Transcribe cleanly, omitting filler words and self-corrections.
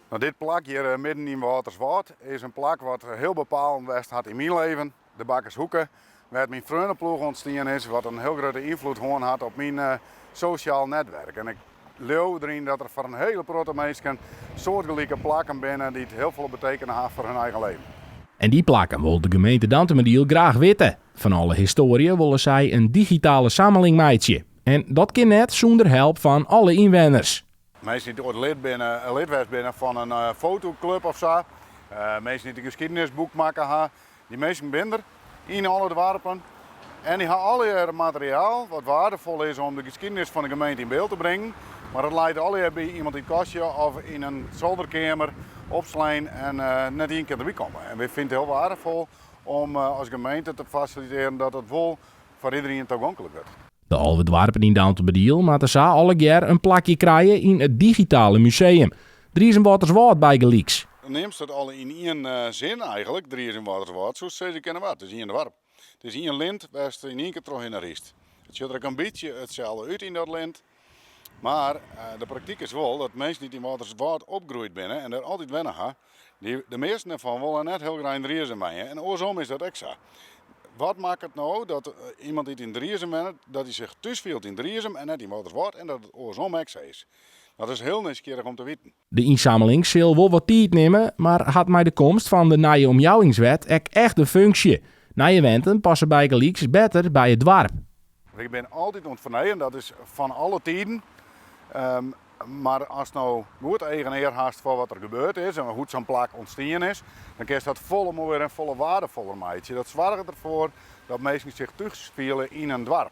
Nou, dit plak hier midden in Waterswaard is een plak wat heel bepalend was had in mijn leven. De Bakkershoeken, waar mijn vriendenploeg ontstaan is, wat een heel grote invloed gewoon had op mijn sociaal netwerk. En ik geloof erin dat er voor een hele grote mensen soortgelijke plakken binnen die het heel veel betekenen hebben voor hun eigen leven. En die plakken wil de gemeente Dantemediel graag weten. Van alle historieën willen zij een digitale samenling meidje. En dat kan net zonder hulp van alle inwoners. Mensen die ooit lid binnen van een fotoclub of zo. Mensen die een geschiedenisboek maken hebben. Die mensen zijn er in alle dorpen. En die hebben alle materiaal wat waardevol is om de geschiedenis van de gemeente in beeld te brengen. Maar dat leidt alle bij iemand in het kastje of in een zolderkamer opslaan en net één keer erbij komen. En we vinden het heel waardevol om als gemeente te faciliteren dat het wel voor iedereen toegankelijk wordt. De halve dorpen in Dantemediel moeten ze alle jaar een plakje krijgen in het digitale museum. Er is een Waterswaard bij gelijks. Neemt het al in één zin eigenlijk, er is een Waterswaard, zoals ze kennen wat. Het is één dorp. Het is één lint waar ze in één keer terug in de riest. Het ziet er ook een beetje hetzelfde uit in dat lint. Maar de praktijk is wel dat mensen die in Waterswaard opgroeid binnen en er altijd wennen gaan, de meesten ervan willen net heel graag in de riezen mee. En oorsom is dat extra. Wat maakt het nou dat iemand die in Drieërsum bent, dat hij zich thuisveelt in Drieërsum en net in Waterswaard en dat het oorsom extra is? Dat is heel nieuwsgierig om te weten. De inzameling zal wel wat tijd nemen, maar had met de komst van de nieuwe omjouwingswet ook echt een functie. Nieuwe wetten passen bij gelijks beter bij het dorp. Ik ben altijd ontvernemen, dat is van alle tijden. Maar als nou goed eigenaar haast voor wat er gebeurd is en hoe zo'n plak ontstaan is, dan kun je dat volle mooier en volle waardevoller maken. Dat zorgt ervoor dat mensen zich thuis spelen in een dorp.